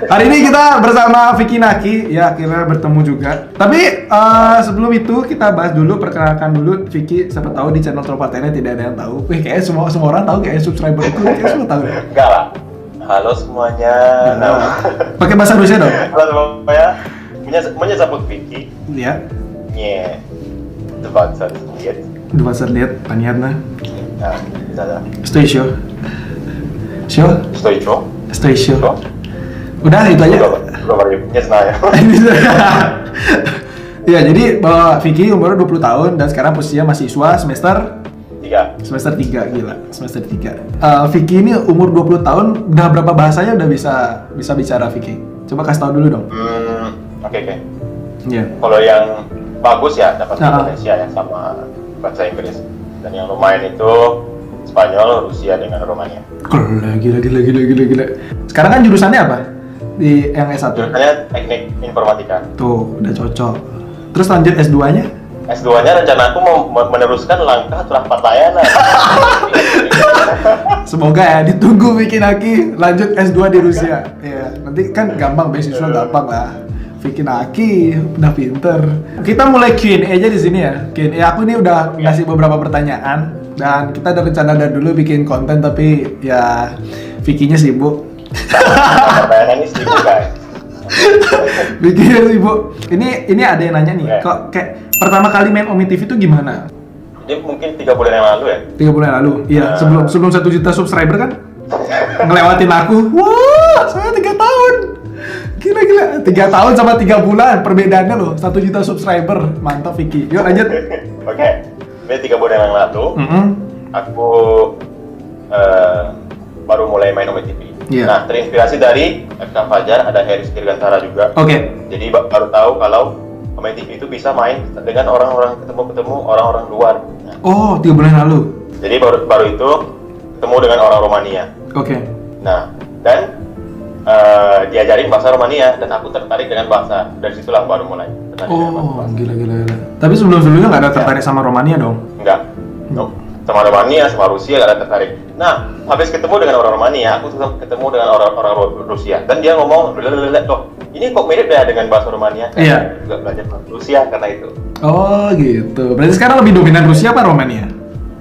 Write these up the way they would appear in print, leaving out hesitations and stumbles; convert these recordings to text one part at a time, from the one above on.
Hari ini kita bersama Vicky Naki, ya akhirnya bertemu juga. Tapi sebelum itu kita bahas dulu, perkenalkan dulu Vicky. Siapa tahu di channel Tropatennya tidak ada yang tahu. Wih, kayaknya semua orang tahu, kayaknya subscriber itu kayaknya semua tahu. Enggak lah. Halo semuanya. Pakai bahasa Rusia dong. Halo semuanya. Меня зовут Vicky. Ya. Мне 20 лет. 20 лет, понятно. Да. Что еще? Все? Что еще? Что еще? Что? Udah itu aja. Говори, не знаю. Ya, jadi bahwa Vicky umurnya 20 tahun dan sekarang posisinya mahasiswa semester 3. Semester 3, gila. Semester 3. Vicky ini umur 20 tahun, udah berapa bahasanya udah bisa bicara Vicky? Coba kasih tahu dulu dong. Oke. Iya. Kalau yang bagus ya dapat Indonesia ya sama bahasa Inggris. Dan yang lumayan itu Spanyol, Rusia dengan Romania. Gila. Sekarang kan jurusannya apa? Di yang S1? Jurusannya teknik informatika. Tuh, udah cocok. Terus lanjut S2-nya? S2-nya rencana aku mau meneruskan langkah Turah Partayana. Semoga ya, ditunggu Vicky Naki lanjut S2 di Rusia. Iya, nanti kan gampang, beasiswa gampang lah. Vicky Naki udah pinter. Kita mulai Q&A aja di sini ya. Q&A aku nih udah ngasih beberapa pertanyaan dan kita ada rencana dari dulu bikin konten tapi ya Vicky-nya sibuk. Pertanyaan ini sibuk guys. Vicky-nya sibuk. Ini ada yang nanya nih, kok kayak pertama kali main Omi TV itu gimana? Ini mungkin 3 bulan yang lalu ya? 3 bulan yang lalu? Iya, sebelum 1 juta subscriber kan? Ngelewatin aku. Wah, saya 3 tahun. Gila. 3 tahun sama 3 bulan, perbedaannya loh. 1 juta subscriber. Mantap Vicky. Yuk lanjut. Oke. Ini 3 bulan yang lalu, aku baru mulai main Omi TV. Yeah. Nah, terinspirasi dari FK Fajar, ada Heris Dirgantara juga. Oke. Jadi baru tahu kalau Omi TV itu bisa main dengan orang-orang, ketemu orang-orang luar. Nah, Oh, 3 bulan yang lalu. jadi baru itu ketemu dengan orang Romania. Oke. Nah, dan diajarin bahasa Romania dan aku tertarik dengan bahasa. Dari situlah baru mulai tertarik dengan Oh, bahasa. gila. Tapi sebelumnya nggak ada tertarik sama Romania dong? Enggak. No. Sama Romania, sama Rusia gak ada tertarik. Nah, habis ketemu dengan orang Romania, aku ketemu dengan orang Rusia. Dan dia ngomong, loh, ini kok mirip ya dengan bahasa Romania? Iya. Juga belajar bahasa Rusia karena itu. Oh, gitu. Berarti sekarang lebih dominan Rusia apa Romania?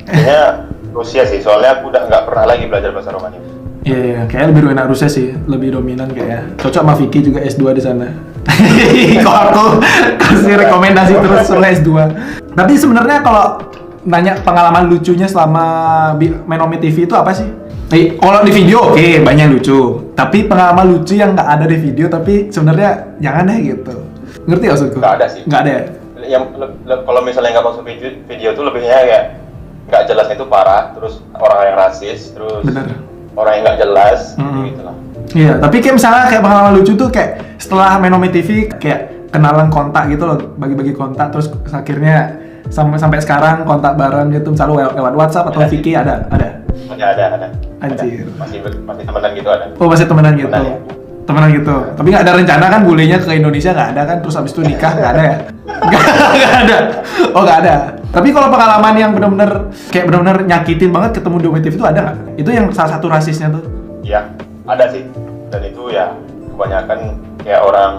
Kayaknya Rusia sih, soalnya aku udah nggak pernah lagi belajar bahasa Romania. Iya, kayaknya lebih dominan Rusia sih, lebih dominan kayaknya. Cocok sama Vicky juga S2 di sana. Kok aku kasih rekomendasi terus soal S2. Tapi sebenarnya kalau nanya pengalaman lucunya selama main Omi TV itu apa sih? Kalau di video oke, banyak lucu. Tapi pengalaman lucu yang nggak ada di video tapi sebenarnya jangan deh gitu. Ngerti gak maksudku? Nggak ada sih. Nggak ada ya? Yang kalau misalnya nggak masuk video tuh lebihnya kayak nggak jelasnya itu parah, terus orang yang rasis, terus Bener. orang yang nggak jelas, gitu lah. Iya, tapi kayak misalnya kayak pengalaman lucu tuh kayak setelah main Omi TV kayak kenalan kontak gitu loh, bagi-bagi kontak terus akhirnya sampai sekarang kontak bareng gitu, misalnya lewat WhatsApp atau Vicky ada. Ada. Anjir. Masih temenan gitu ada. Oh, masih temenan gitu. Temenan gitu. Ya. Tapi nggak ada rencana kan bulenya ke Indonesia, nggak ada kan? Terus habis itu nikah nggak ada ya? Nggak ada. Oh, nggak ada. Tapi kalau pengalaman yang benar-benar nyakitin banget ketemu di Omi TV itu ada nggak? Itu yang salah satu rasisnya tuh. Iya, ada sih. Dan itu ya kebanyakan kayak orang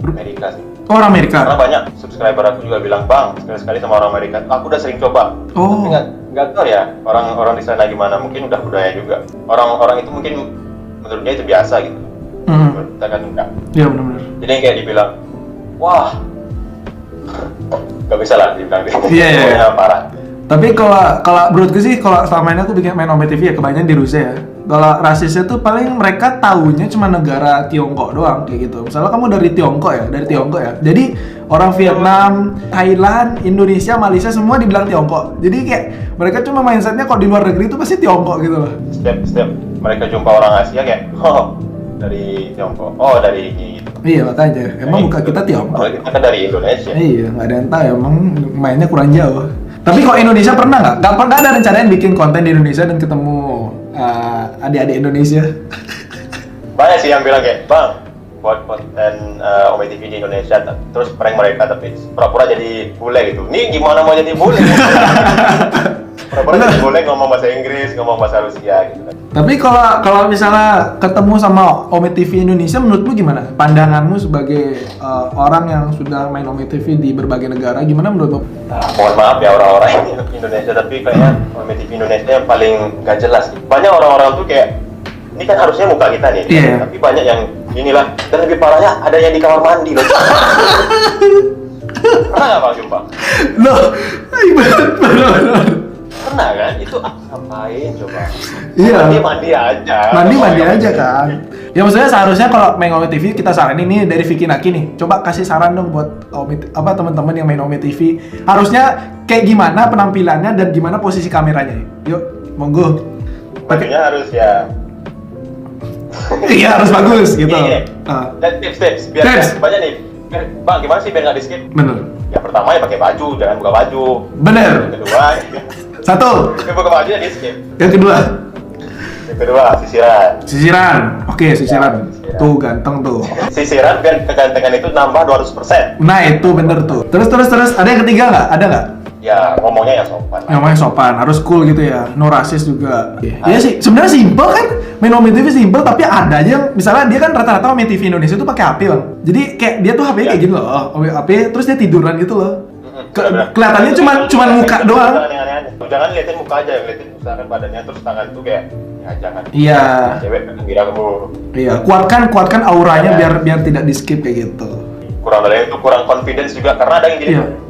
Amerika sih. Oh, orang Amerika. Karena banyak subscriber aku juga bilang, "Bang, sekali-sekali sama orang Amerika." Aku udah sering coba. Oh. Tapi nggak tahu ya orang di sana gimana. Mungkin udah budaya juga. Orang itu mungkin menurut dia itu biasa gitu. Menurut kita kan enggak. Iya, benar-benar. Jadi kayak dibilang, "Wah, nggak bisa lah dibilang gitu." Iya. Parah. Tapi kalau menurutku sih kalau selama ini aku bikin main Omi TV ya kebanyakan di Rusia ya. Kalau rasisnya tuh paling mereka taunya cuma negara Tiongkok doang kayak gitu. Misalnya kamu dari Tiongkok ya. Jadi orang Vietnam, Thailand, Indonesia, Malaysia semua dibilang Tiongkok. Jadi kayak mereka cuma mindsetnya kalau di luar negeri itu pasti Tiongkok gitu loh. Setiap mereka jumpa orang Asia kayak, "Oh, dari Tiongkok. Oh, dari ini." Gitu. Iya makanya. Emang muka kita Tiongkok. Kalau kita kan dari Indonesia. Iya, nggak ada yang tahu emang mainnya kurang jauh. Tapi kalau Indonesia pernah nggak? Nggak ada rencanain bikin konten di Indonesia dan ketemu adik-adik Indonesia? Banyak sih yang bilang kayak, "Bang, buat konten Omi TV di Indonesia." Terus prank mereka tapi pura-pura jadi bule gitu. Nih gimana mau jadi bule? Orang-orang tidak boleh ngomong bahasa Inggris, ngomong bahasa Rusia gitu kan. Tapi kalau misalnya ketemu sama Ome TV Indonesia, menurutmu gimana? Pandanganmu sebagai orang yang sudah main Ome TV di berbagai negara, gimana menurutmu? Mohon maaf ya orang-orang Indonesia, tapi kayaknya Ome TV Indonesia yang paling nggak jelas. Banyak orang-orang tuh kayak, ini kan harusnya muka kita nih, Iya. tapi banyak yang inilah. Dan lebih parahnya ada yang di kamar mandi loh. Pernah nggak Bang jumpa? Loh, benar. Pernah kan? Itu ngapain coba? Iya. Mandi aja. Mandi aja kan. Ya maksudnya seharusnya kalau main Ome TV kita saranin nih dari Vicky Naki nih. Coba kasih saran dong buat teman-teman yang main Ome TV. Harusnya kayak gimana penampilannya dan gimana posisi kameranya. Yuk, monggo. Bajunya harus ya. Iya, harus bagus gitu. Iya. Dan tips biar Tips. banyak nih. Bang, gimana sih biar nggak di skip? Bener. Yang pertama ya pakai baju, jangan buka baju. Bener. Yang kedua, Satu. buka baju ya di skip. Yang kedua, Yang kedua, sisiran. sisiran. Oke, sisiran. Ya, sisiran. Tuh ganteng tuh. Sisiran biar kegantengan itu nambah 200%. Nah, itu bener tuh. Terus. Ada yang ketiga nggak? Ada nggak? Ya, ngomongnya ya sopan. Namanya sopan, harus cool gitu ya, no rasis juga. Iya sih, sebenarnya simpel kan, main Ome TV simpel, tapi ada aja yang, misalnya dia kan rata-rata Ome TV Indonesia tuh pakai HP bang. Jadi kayak dia tuh HP kayak gini loh, HP, terus dia tiduran gitu loh. Kelihatannya cuman muka doang. Jangan liatin muka aja, liatin misalkan badannya terus tangan tuh kayak, ya jangan. Iya. Cewek kan kira kamu. Iya, kuatkan auranya biar tidak di skip kayak gitu. Kurang dari itu kurang confidence juga karena ada yang gini. Iya.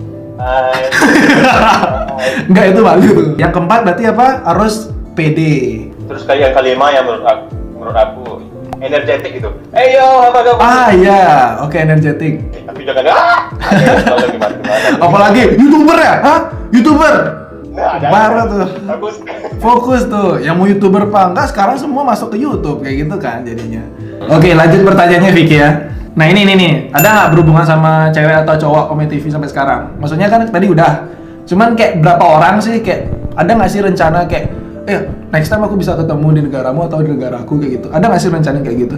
Enggak, itu value tuh. Yang keempat berarti apa? Harus pede. Terus kayak yang kelima yang menurut aku energetik gitu. Yo, apa kabar? Ah iya, oke, energetik. Tapi jangan gimana. Apalagi YouTuber ya? Hah? YouTuber? Nah, ada. Baru tuh. Bagus. Fokus tuh, yang mau YouTuber apa enggak sekarang semua masuk ke YouTube kayak gitu kan jadinya. Oke, lanjut pertanyaannya Vicky ya. Nah ini nih, ada nggak berhubungan sama cewek atau cowok Ome TV sampai sekarang? Maksudnya kan tadi udah, cuman kayak berapa orang sih, kayak ada nggak sih rencana kayak, next time aku bisa ketemu di negaramu atau di negaraku kayak gitu? Ada nggak sih rencana kayak gitu?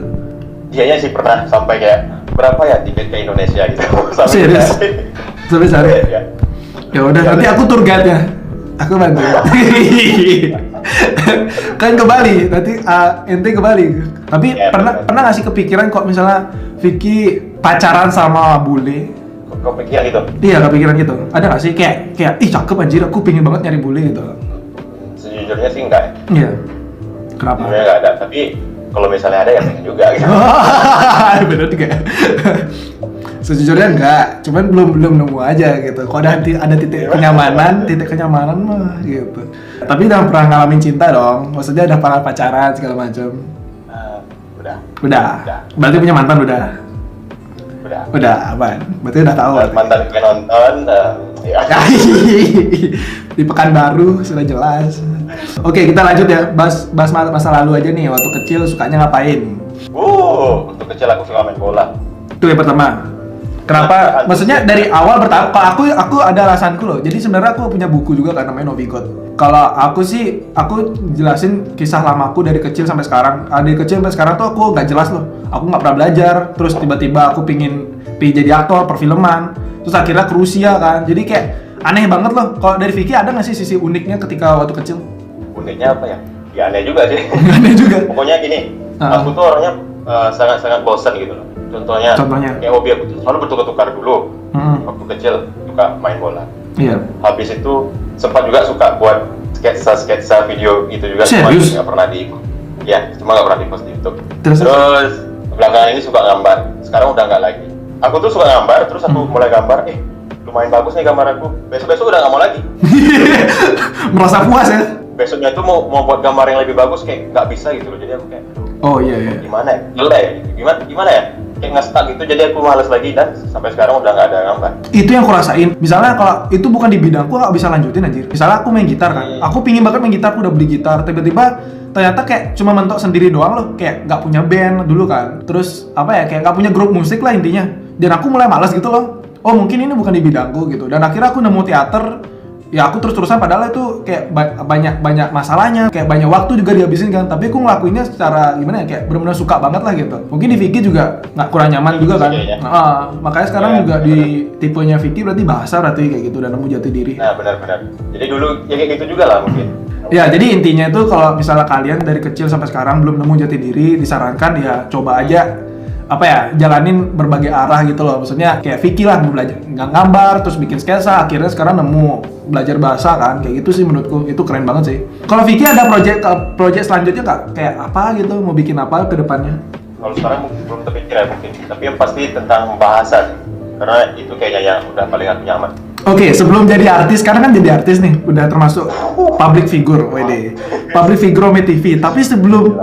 Dianya sih pernah sampai kayak berapa ya tiket ke Indonesia gitu. Serius? Sampai cari? Ya. Ya udah, nanti aku tour guide-nya. Aku bantu. Kan ke Bali, nanti ente ke Bali. Tapi Ya, pernah betul. nggak sih kepikiran kok misalnya Vicky pacaran sama bule? Kau pikir gitu? Iya, kepikiran gitu. Ada nggak sih kayak ih cakep anjir, aku pingin banget nyari bule gitu. Sejujurnya sih enggak. Iya. Kenapa? Sebenarnya enggak ada, tapi kalau misalnya ada ya pengen juga gitu. Bener juga. Sejujurnya enggak, cuman belum nemu aja gitu. Kalau ada titik kenyamanan mah gitu. Tapi udah pernah ngalamin cinta dong. Maksudnya udah pernah pacaran segala macam. Udah. Berarti punya mantan udah. Udah, apaan? Berarti udah tahu. Mantan gue nonton, ya. Di Pekanbaru sudah jelas. Oke, kita lanjut ya. Bahas masa lalu aja nih. Waktu kecil sukanya ngapain? Untuk kecil aku suka main bola. Itu yang pertama. Kenapa? Maksudnya dari awal bertahap. Kalau aku ada alasanku loh. Jadi sebenarnya aku punya buku juga kan namanya Novigot. Kalau aku sih, aku jelasin kisah lamaku dari kecil sampai sekarang. Dari kecil sampai sekarang tuh aku nggak jelas loh. Aku nggak pernah belajar. Terus tiba-tiba aku pingin jadi aktor perfilman. Terus akhirnya ke Rusia kan. Jadi kayak aneh banget loh. Kalau dari Vicky ada nggak sih sisi uniknya ketika waktu kecil? Uniknya apa ya? Ya aneh juga sih. Aneh juga. Pokoknya gini, aku tuh orangnya sangat-sangat bosan gitu loh. Contohnya, kayak hobi aku tuh selalu bertukar-tukar dulu. Waktu kecil suka main bola. Iya. Habis itu sempat juga suka buat sketsa video gitu juga. Serius? Cuma nggak pernah cuma nggak pernah di-post di YouTube. Terus belakangan ini suka gambar. Sekarang udah nggak lagi. Aku tuh suka gambar, terus aku mulai gambar. Lumayan bagus nih gambar aku. Besok-besok udah nggak mau lagi. Merasa puas ya? Besoknya tuh mau buat gambar yang lebih bagus kayak nggak bisa gitu loh. Jadi aku kayak, oh iya. gimana ya? Jelek gitu. Gimana ya? Kayak nge-stuck gitu, jadi aku males lagi dan sampai sekarang udah nggak ada gambar. Itu yang aku rasain. Misalnya kalau itu bukan di bidangku, aku nggak bisa lanjutin anjir. Misalnya aku main gitar kan, aku pingin banget main gitar, aku udah beli gitar. Tiba-tiba ternyata kayak cuma mentok sendiri doang loh, kayak nggak punya band dulu kan. Terus apa ya, kayak nggak punya grup musik lah intinya. Dan aku mulai malas gitu loh. Oh mungkin ini bukan di bidangku gitu. Dan akhirnya aku nemu teater. ya aku terus-terusan padahal itu kayak banyak masalahnya, kayak banyak waktu juga dihabisin kan, tapi aku ngelakuinnya secara gimana ya, kayak benar-benar suka banget lah gitu. Mungkin di Vicky juga nggak kurang nyaman juga kan. Makanya sekarang juga di tipenya Vicky berarti bahasa berarti kayak gitu, dan nemu jati diri. Nah, benar-benar. Jadi dulu ya kayak gitu juga lah mungkin. Ya, jadi intinya itu kalau misalnya kalian dari kecil sampai sekarang belum nemu jati diri, disarankan ya coba aja jalanin berbagai arah gitu loh. Maksudnya kayak Vicky lah, belajar gambar, terus bikin sketsa, akhirnya sekarang nemu belajar bahasa kan, kayak gitu sih menurutku, itu keren banget sih. Kalau Vicky ada project selanjutnya nggak, kayak apa gitu, mau bikin apa ke depannya? Kalau sekarang belum terpikir ya mungkin, tapi yang pasti tentang bahasa sih. Karena itu kayaknya yang udah paling aku nyaman. Oke, sebelum jadi artis, sekarang kan jadi artis nih, udah termasuk public figure, public figure Ome TV. Tapi sebelum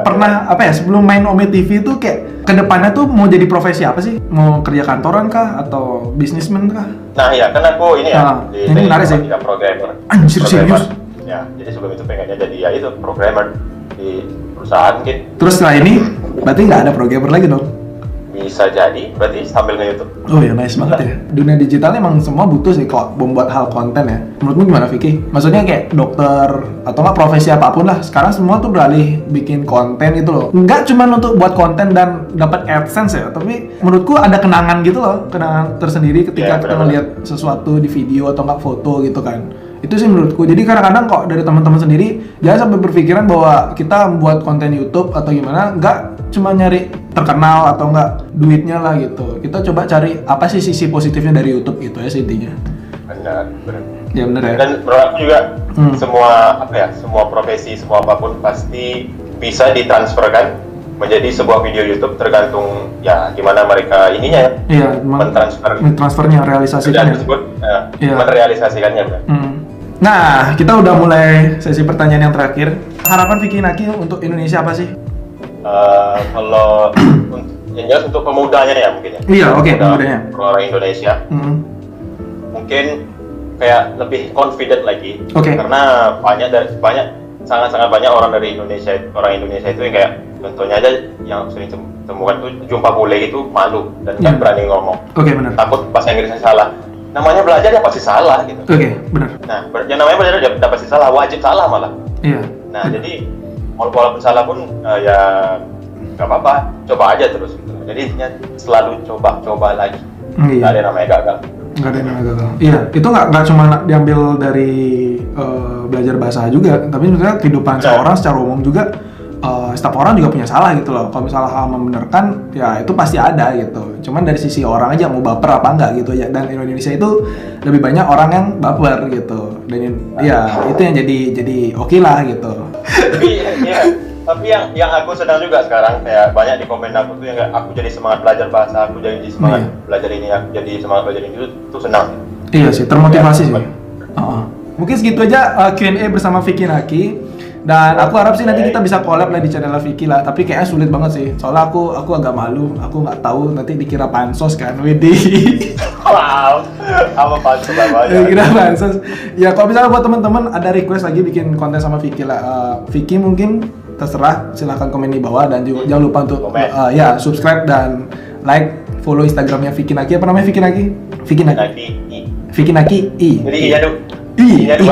sebelum main Ome TV itu kayak kedepannya tuh mau jadi profesi apa sih? Mau kerja kantoran kah atau bisnismen kah? Nah ya, kan aku ini ini menarik sih. Programmer. Anjir, serius? Ya, jadi sebelum itu pengennya jadi ya itu programmer di perusahaan mungkin. Terus setelah ini, berarti nggak ada programmer lagi dong? Bisa jadi, berarti sambil nge-YouTube. Oh ya, nice banget ya. Dunia digital emang semua butuh sih kok membuat hal konten ya. Menurutmu gimana Vicky? Maksudnya kayak dokter atau nggak profesi apapun lah. Sekarang semua tuh beralih bikin konten gitu loh. Nggak cuma untuk buat konten dan dapat AdSense ya, tapi menurutku ada kenangan gitu loh, kenangan tersendiri ketika kita melihat sesuatu di video atau nggak foto gitu kan. Itu sih menurutku. Jadi kadang-kadang kok dari teman-teman sendiri jangan sampai berpikiran bahwa kita membuat konten YouTube atau gimana, nggak cuma nyari terkenal atau enggak duitnya lah gitu. Kita coba cari apa sih sisi positifnya dari YouTube gitu ya intinya. Benar. Ya benar ya. Dan menurut aku juga semua profesi, semua apapun pasti bisa ditransferkan menjadi sebuah video YouTube, tergantung ya gimana mereka ininya ya. Iya, transfernya, realisasikannya. Merealisasikannya benar. Nah, kita udah mulai sesi pertanyaan yang terakhir. Harapan Vicky Naki untuk Indonesia apa sih? Kalau yang jelas untuk pemudanya ya mungkin ya. Iya, oke, pemudanya. Orang Indonesia mungkin kayak lebih confident lagi. Karena sangat-sangat banyak orang Indonesia itu yang kayak contohnya aja yang sering temukan tuh jumpa bule itu malu dan nggak berani ngomong. Benar. Takut bahasa Inggrisnya salah. Namanya belajar ya pasti salah gitu. Benar. Nah, yang namanya belajar ya pasti salah, wajib salah malah. Iya. Nah, jadi walaupun salah pun ya nggak apa-apa, coba aja terus gitu. Jadi intinya selalu coba lagi. Nggak ada yang namanya gagal. Nggak ada yang namanya gagal. Iya, itu nggak cuma diambil dari belajar bahasa juga, tapi sebenarnya kehidupan seorang secara umum juga. Setiap orang juga punya salah gitu loh. Kalau misalnya hal membenarkan, ya itu pasti ada gitu. Cuman dari sisi orang aja mau baper apa enggak gitu ya. Dan Indonesia itu lebih banyak orang yang baper gitu. Dan ya itu yang jadi oke lah gitu. Tapi yang aku sedang juga sekarang kayak banyak di komen aku tuh yang kayak aku jadi semangat belajar bahasa, aku jadi semangat belajar ini, aku jadi semangat belajar ini, itu senang. Iya sih, termotivasi sih. Mungkin segitu aja Q&A bersama Vicky Naki. Dan aku harap sih nanti kita bisa collab lah di channel Vicky lah, tapi kayaknya sulit banget sih. Soalnya aku agak malu, aku nggak tahu nanti dikira pansos kan, Widih. Wow, apa pansos apa aja? Dikira pansos. Ya kalau misalnya buat teman-teman ada request lagi bikin konten sama Vicky lah, Vicky mungkin terserah, silahkan komen di bawah dan juga jangan lupa untuk subscribe dan like, follow Instagramnya Vicky Naki. Apa namanya Vicky Naki? Vicky Naki. Vicky Naki I. Jadi iya dong. I.